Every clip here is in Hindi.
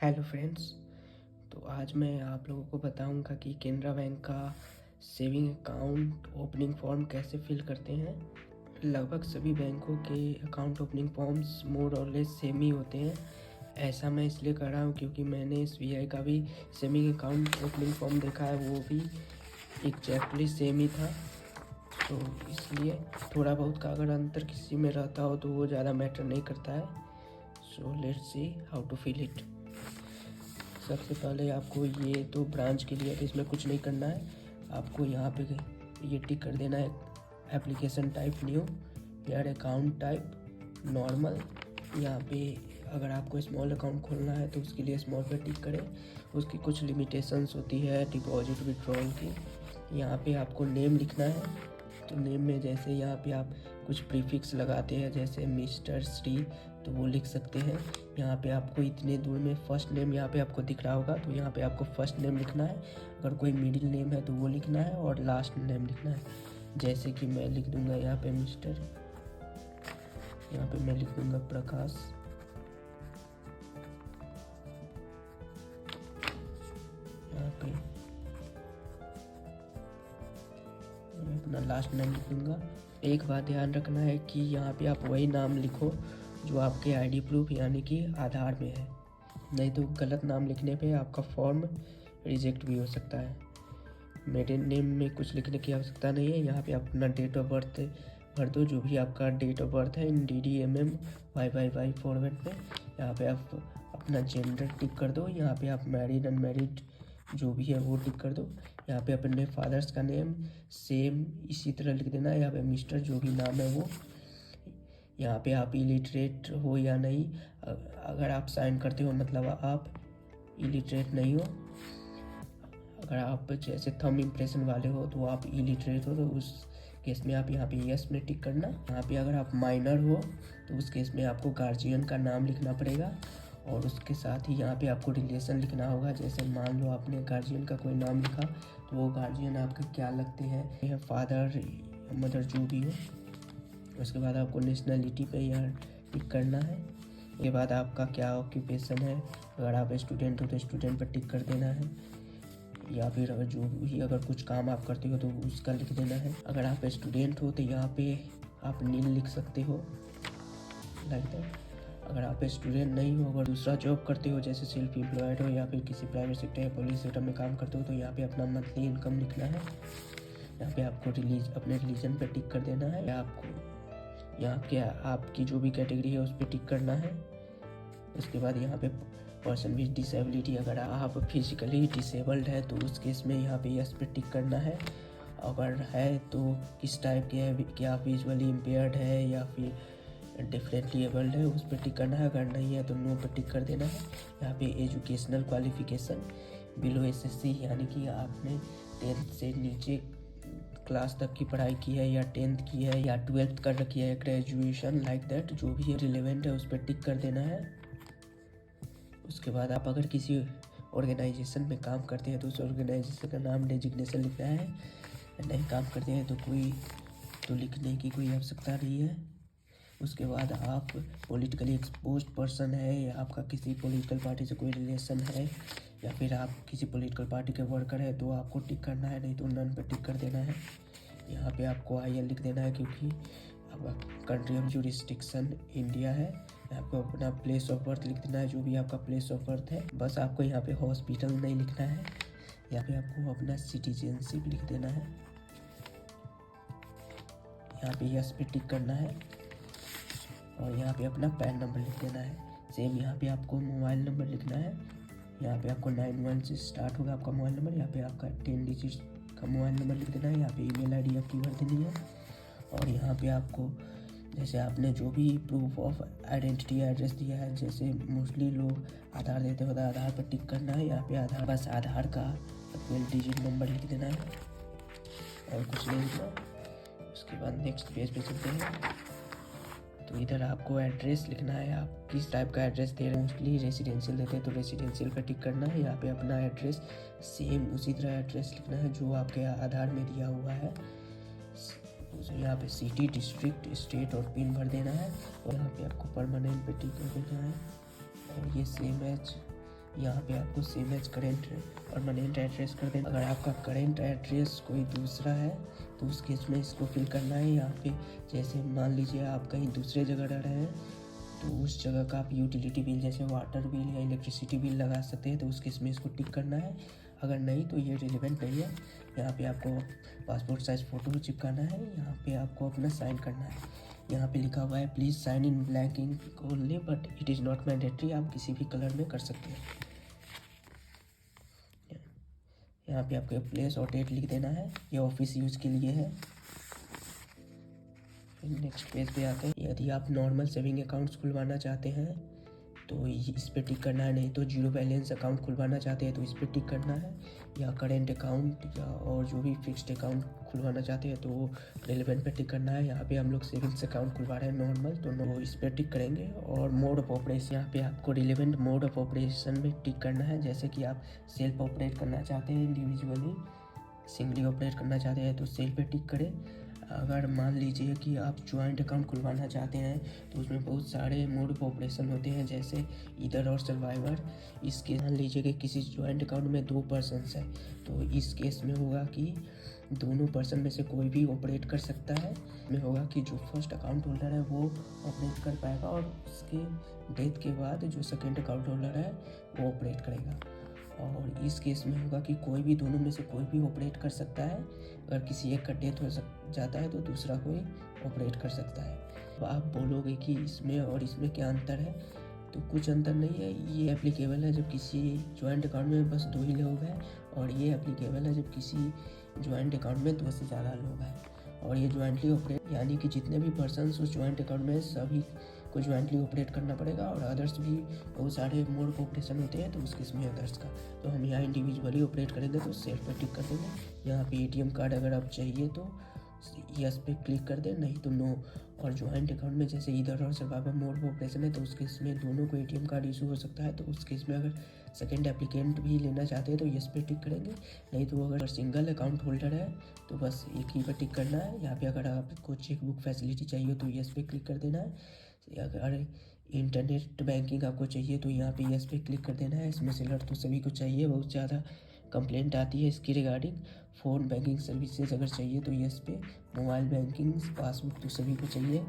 Hello friends. तो आज मैं आप लोगों को बताऊंगा कि केनरा बैंक का सेविंग अकाउंट ओपनिंग फॉर्म कैसे फिल करते हैं। लगभग सभी बैंकों के अकाउंट ओपनिंग फॉर्म्स मोर और लेस सेम ही होते हैं। ऐसा मैं इसलिए कर रहा हूँ क्योंकि मैंने SBI का भी सेविंग अकाउंट ओपनिंग फॉर्म देखा है, वो भी एग्जैक्टली सेम ही था। तो इसलिए थोड़ा बहुत का अगर अंतर किसी में रहता हो तो वो ज़्यादा मैटर नहीं करता है। So let's see how to fill it. सबसे पहले आपको ये तो ब्रांच के लिए तो इसमें कुछ नहीं करना है। आपको यहाँ पे ये टिक कर देना है एप्लीकेशन टाइप न्यू, फिर अकाउंट टाइप नॉर्मल। यहाँ पे अगर आपको स्मॉल अकाउंट खोलना है तो उसके लिए स्मॉल पे टिक करें। उसकी कुछ लिमिटेशंस होती है डिपॉजिट विड्रॉल की। यहाँ पे आपको नेम लिखना है। तो नेम में जैसे यहाँ पे आप कुछ प्रीफिक्स लगाते हैं जैसे मिस्टर श्री, तो वो लिख सकते हैं। यहाँ पे आपको इतने दूर में फर्स्ट नेम यहाँ पे आपको दिख रहा होगा, तो यहाँ पे आपको फर्स्ट नेम लिखना है। अगर कोई मिडिल नेम है तो वो लिखना है और लास्ट नेम लिखना है। जैसे कि मैं लिख दूंगा यहाँ पे मिस्टर, यहाँ पे मैं लिख दूंगा प्रकाश। यहाँ पे अपना लास्ट नेम लिख दूंगा। एक बात ध्यान रखना है कि यहाँ पे आप वही नाम लिखो जो आपके आईडी प्रूफ यानी कि आधार में है, नहीं तो गलत नाम लिखने पे आपका फॉर्म रिजेक्ट भी हो सकता है। मेडिन नेम में कुछ लिखने की आवश्यकता नहीं है। यहाँ पे आप अपना डेट ऑफ बर्थ भर दो, जो भी आपका डेट ऑफ बर्थ है इन DDMM YYY फॉर्मेट में। यहाँ पे आप अपना जेंडर टिक कर दो। यहाँ पे आप मैरिड अनमैरिड जो भी है वो टिक कर दो। यहाँ पे अपने फादर्स का नेम सेम इसी तरह लिख देना है। यहाँ पे मिस्टर जो भी नाम है वो। यहाँ पे आप इलिटरेट हो या नहीं, अगर आप साइन करते हो मतलब आप इलिटरेट नहीं हो। अगर आप जैसे थंब इम्प्रेशन वाले हो तो आप इलिटरेट हो, तो उस केस में आप यहाँ पे यस में टिक करना। यहाँ पे अगर आप माइनर हो तो उस केस में आपको गार्जियन का नाम लिखना पड़ेगा और उसके साथ ही यहाँ पे आपको रिलेशन लिखना होगा। जैसे मान लो आपने गार्जियन का कोई नाम लिखा तो वो गार्जियन आपके क्या लगते हैं, फादर मदर जो भी हो। उसके बाद आपको नेशनलिटी पे यहाँ टिक करना है। उसके बाद आपका क्या ऑक्यूपेशन है, अगर आप स्टूडेंट हो तो स्टूडेंट पर टिक कर देना है, या फिर अगर जो भी अगर कुछ काम आप करते हो तो उसका लिख देना है। अगर आप स्टूडेंट हो तो यहाँ पे आप नील लिख सकते हो लाइक दैट। अगर आप स्टूडेंट नहीं हो, अगर दूसरा जॉब करते हो जैसे सेल्फ एम्प्लॉयड हो या फिर किसी प्राइवेट सेक्टर या पुलिस सेक्टर में काम करते हो तो यहाँ पे अपना मंथली इनकम लिखना है। यहाँ पे आपको अपने रिलीजन पे टिक कर देना है। आपको यहाँ के आपकी जो भी कैटेगरी है उस पर टिक करना है। उसके बाद यहाँ पे पर्सन विद डिसेबिलिटी, अगर आप फिजिकली डिसेबल्ड है तो उस केस में यहाँ पे यस पे टिक करना है। अगर है तो किस टाइप के है, क्या आप विजुअली इम्पेयर्ड है या फिर डिफरेंटली एबल्ड है, उस पर टिक करना है। अगर नहीं है तो नो पर टिक कर देना है। यहाँ पे एजुकेशनल क्वालिफिकेशन बिलो SSC यानी कि आपने 10th से नीचे क्लास तक की पढ़ाई की है या 10th की है या 12th कर रखी है, ग्रेजुएशन लाइक दैट जो भी रिलेवेंट है उस पर टिक कर देना है। उसके बाद आप अगर किसी ऑर्गेनाइजेशन में काम करते हैं तो उस ऑर्गेनाइजेशन का नाम डेजिग्नेशन लिखना है। नहीं काम करते हैं तो कोई तो लिखने की कोई आवश्यकता नहीं है। उसके बाद आप पॉलिटिकली एक्सपोज्ड पर्सन है या आपका किसी पॉलिटिकल पार्टी से कोई रिलेशन है या फिर आप किसी पॉलिटिकल पार्टी के वर्कर है तो आपको टिक करना है, नहीं तो नन पर टिक कर देना है। यहाँ पे आपको IL लिख देना है क्योंकि आपका कंट्री ऑफ जुरिस्डिक्शन इंडिया है। आपको अपना प्लेस ऑफ बर्थ लिख देना है, जो भी आपका प्लेस ऑफ बर्थ है। बस आपको यहाँ पे हॉस्पिटल नहीं लिखना है। यहाँ पे आपको अपना सिटीजनशिप लिख देना है। यहाँ पे यस पे टिक करना है और यहाँ पे अपना पैन नंबर लिख देना है। सेम यहाँ पे आपको मोबाइल नंबर लिखना है। यहाँ पे आपको 91 से स्टार्ट होगा आपका मोबाइल नंबर। यहाँ पे आपका 10 डिजिट का मोबाइल नंबर लिख देना है। यहाँ पे email ID आपकी भर देनी है। और यहाँ पे आपको जैसे आपने जो भी प्रूफ ऑफ आइडेंटिटी एड्रेस दिया है, जैसे मोस्टली लोग आधार देते हैं तो आधार पर टिक करना है। यहाँ पे आधार बस आधार का 12 डिजिट नंबर लिख देना है और कुछ नहीं लिखना। उसके बाद नेक्स्ट पेज पे चलते हैं। तो इधर आपको एड्रेस लिखना है, आप किस टाइप का एड्रेस दे रहे हैं। मोस्टली रेसिडेंशियल देते हैं तो रेसिडेंशियल पर टिक करना है। यहाँ पे अपना एड्रेस सेम उसी तरह एड्रेस लिखना है जो आपके आधार में दिया हुआ है। यहाँ पे सिटी, डिस्ट्रिक्ट, स्टेट और पिन भर देना है और यहाँ पे आपको परमानेंट पे टिक कर देना है। और ये सेम एज यहाँ पे आपको same as current permanent address कर देना। अगर आपका करेंट एड्रेस कोई दूसरा है तो उस केस में इसको फिल करना है। यहाँ पे जैसे मान लीजिए आप कहीं दूसरे जगह रह रहे हैं तो उस जगह का आप यूटिलिटी बिल जैसे वाटर बिल या इलेक्ट्रिसिटी बिल लगा सकते हैं, तो उस केस में इसको टिक करना है। अगर नहीं तो ये रिलेवेंट नहीं है। यहाँ पे आपको पासपोर्ट साइज़ फ़ोटो चिपकाना है। यहाँ पे आपको अपना साइन करना है। यहाँ पे लिखा हुआ है please sign in blank ink only but it is not mandatory, आप किसी भी कलर में कर सकते हैं। यहाँ पे आपको प्लेस और डेट लिख देना है, ये ऑफिस यूज़ के लिए है। नेक्स्ट पेज पे आते हैं। यदि आप नॉर्मल सेविंग अकाउंट्स खुलवाना चाहते हैं तो इस पे टिक करना है, नहीं तो जीरो बैलेंस अकाउंट खुलवाना चाहते हैं तो इस पे टिक करना है, या करेंट अकाउंट या और जो भी फिक्स्ड अकाउंट खुलवाना चाहते हैं तो वो रिलेवेंट पे टिक करना है। यहाँ पे हम लोग सेविंग्स अकाउंट खुलवा रहे हैं नॉर्मल, तो इस पे टिक करेंगे। और मोड ऑफ ऑपरेशन, यहाँ पे आपको रिलेवेंट मोड ऑफ ऑपरेशन में टिक करना है। जैसे कि आप सेल्फ ऑपरेट करना चाहते हैं, इंडिविजुअली सिंगली ऑपरेट करना चाहते हैं तो सेल पे टिक करें। अगर मान लीजिए कि आप ज्वाइंट अकाउंट खुलवाना चाहते हैं तो उसमें बहुत सारे मोड ऑफ ऑपरेशन होते हैं, जैसे इधर और सर्वाइवर। इसके मान लीजिए कि किसी ज्वाइंट अकाउंट में 2 पर्सन्स हैं तो इस केस में होगा कि दोनों पर्सन में से कोई भी ऑपरेट कर सकता है। में होगा कि जो फर्स्ट अकाउंट होल्डर है वो ऑपरेट कर पाएगा और उसके डेथ के बाद जो सेकेंड अकाउंट होल्डर है वो ऑपरेट करेगा। और इस केस में होगा कि कोई भी दोनों में से कोई भी ऑपरेट कर सकता है। अगर किसी एक का डेथ हो जाता है तो दूसरा कोई ऑपरेट कर सकता है। तो आप बोलोगे कि इसमें और इसमें क्या अंतर है, तो कुछ अंतर नहीं है। ये एप्लीकेबल है जब किसी ज्वाइंट अकाउंट में बस 2 ही लोग हैं, और ये एप्लीकेबल है जब किसी ज्वाइंट अकाउंट में 2 से ज़्यादा लोग हैं। और ये ज्वाइंटली ऑपरेट यानी कि जितने भी पर्सन्स उस ज्वाइंट अकाउंट में सभी को ज्वाइंटली ऑपरेट करना पड़ेगा। और अदर्स भी बहुत सारे मोड ऑफ ऑपरेशन होते हैं तो उस केस में अदर्स का, तो हम यहाँ इंडिविजुअली ऑपरेट करेंगे तो सेल्फ पे टिक कर देंगे। यहाँ पे एटीएम कार्ड अगर आप चाहिए तो यस पे क्लिक कर दें, नहीं तो नो। और ज्वाइंट अकाउंट में जैसे इधर और सर्वाइवर मोड ऑफ ऑपरेशन है तो उस केस में दोनों को एटीएम कार्ड इशू हो सकता है, तो उस केस में अगर सेकेंड एप्लीकेंट भी लेना चाहते हैं तो यस पे टिक करेंगे। नहीं तो अगर सिंगल अकाउंट होल्डर है तो बस एक ही पे टिक करना है। यहाँ पे अगर आपको चेकबुक फैसिलिटी चाहिए तो यस पे क्लिक कर देना है। अगर इंटरनेट बैंकिंग आपको चाहिए तो यहाँ पे यस पे क्लिक कर देना है। इसमें से अलर्ट तो सभी को चाहिए, बहुत ज़्यादा कंप्लेंट आती है इसकी रिगार्डिंग। फ़ोन बैंकिंग सर्विसेज अगर चाहिए तो यस पे, मोबाइल बैंकिंग पासबुक तो सभी को चाहिए।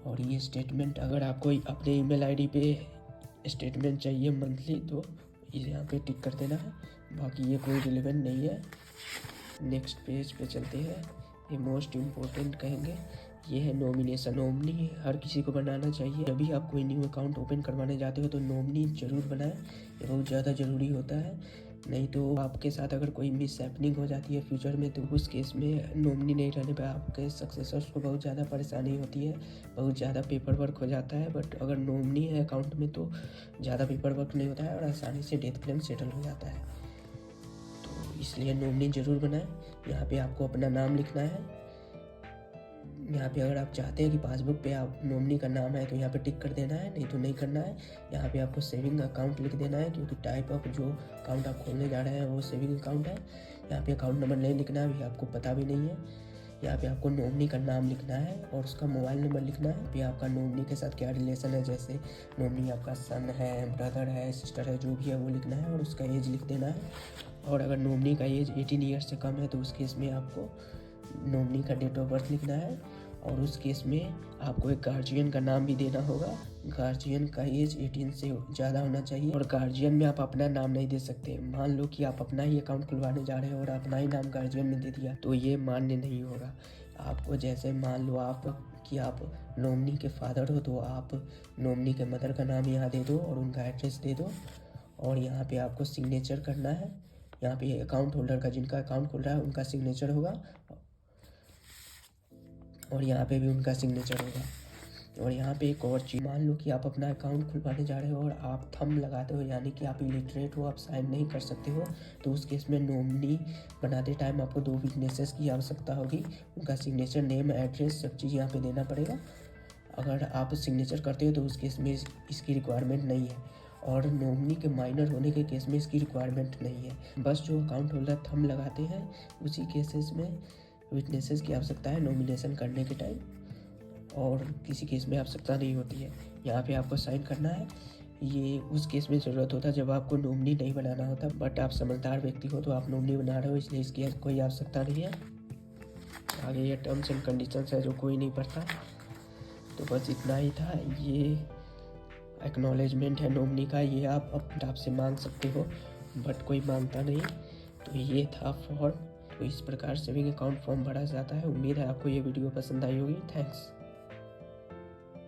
और ये स्टेटमेंट अगर आपको अपने ईमेल आईडी पे स्टेटमेंट चाहिए मंथली तो यहाँ पे टिक कर देना है, बाकी ये कोई रिलेवेंट नहीं है। नेक्स्ट पेज पे चलते हैं। ये मोस्ट इम्पोर्टेंट कहेंगे, ये है नॉमिनेशन। नॉमिनी हर किसी को बनाना चाहिए। जब भी आप कोई न्यू अकाउंट ओपन करवाने जाते हो तो नॉमिनी ज़रूर बनाएं, ये बहुत ज़्यादा ज़रूरी होता है। नहीं तो आपके साथ अगर कोई मिस हैपनिंग हो जाती है फ्यूचर में तो उस केस में नॉमिनी नहीं रहने पर आपके सक्सेसर्स को बहुत ज़्यादा परेशानी होती है, बहुत ज़्यादा पेपर वर्क हो जाता है। बट अगर नॉमिनी है अकाउंट में तो ज़्यादा पेपर वर्क नहीं होता है और आसानी से डेथ क्लेम सेटल हो जाता है, तो इसलिए नॉमिनी ज़रूर बनाएं। यहाँ पे आपको अपना नाम लिखना है। यहाँ पे अगर आप चाहते हैं कि पासबुक पे आप नॉमिनी का नाम है तो यहाँ पे टिक कर देना है, नहीं तो नहीं करना है। यहाँ पे आपको सेविंग अकाउंट लिख देना है, क्योंकि टाइप ऑफ जो अकाउंट आप खोलने जा रहे हैं वो सेविंग अकाउंट है। यहाँ पे अकाउंट नंबर नहीं लिखना है, अभी आपको पता भी नहीं है। यहाँ पे आपको नॉमिनी का नाम लिखना है और उसका मोबाइल नंबर लिखना है। फिर आपका नॉमिनी के साथ क्या रिलेशन है, जैसे नॉमिनी आपका सन है, ब्रदर है, सिस्टर है, जो भी है वो लिखना है और उसका एज लिख देना है। और अगर नॉमिनी का एज 18 ईयर्स से कम है तो उस केस में आपको नॉमिनी का डेट ऑफ बर्थ लिखना है। और उस केस में आपको एक गार्जियन का नाम भी देना होगा। गार्जियन का एज 18 से ज़्यादा होना चाहिए। और गार्जियन में आप अपना नाम नहीं दे सकते। मान लो कि आप अपना ही अकाउंट खुलवाने जा रहे हो और अपना ही नाम गार्जियन में दे दिया तो ये मान्य नहीं होगा। आपको जैसे मान लो आप नॉमिनी के फादर हो तो आप नॉमिनी के मदर का नाम यहाँ दे दो और उनका एड्रेस दे दो। और यहाँ पे आपको सिग्नेचर करना है। यहाँ पे अकाउंट होल्डर का, जिनका अकाउंट खुल रहा है उनका सिग्नेचर होगा और यहाँ पे भी उनका सिग्नेचर होगा। और यहाँ पे एक और चीज़, मान लो कि आप अपना अकाउंट खुलवाने जा रहे हो और आप थंब लगाते हो, यानी कि आप इलिटरेट हो, आप साइन नहीं कर सकते हो, तो उस केस में नॉमिनी बनाते टाइम आपको 2 विटनेसेस की आवश्यकता होगी। उनका सिग्नेचर, नेम, एड्रेस सब चीज़ यहाँ पे देना पड़ेगा। अगर आप सिग्नेचर करते हो तो उस केस में इसकी रिक्वायरमेंट नहीं है। और नॉमिनी के माइनर होने के केस में इसकी रिक्वायरमेंट नहीं है। बस जो अकाउंट होल्डर थंब लगाते हैं उसी केसेस में विटनेसेस की आवश्यकता है नॉमिनेशन करने के टाइम, और किसी केस में आवश्यकता नहीं होती है। यहाँ पे आपको साइन करना है। ये उस केस में ज़रूरत होता जब आपको नॉमिनी नहीं बनाना होता, बट आप समझदार व्यक्ति हो तो आप नॉमिनी बना रहे हो, इसलिए इसकी कोई आवश्यकता नहीं है। आगे ये टर्म्स एंड कंडीशंस है जो कोई नहीं पढ़ता। तो बस इतना ही था। ये एक्नॉलेजमेंट है नॉमिनी का, ये आप अपने आप से मांग सकते हो, बट कोई मांगता नहीं। तो ये था फॉर्म। तो इस प्रकार सेविंग अकाउंट फॉर्म भरा जाता है। उम्मीद है आपको ये वीडियो पसंद आई होगी। थैंक्स।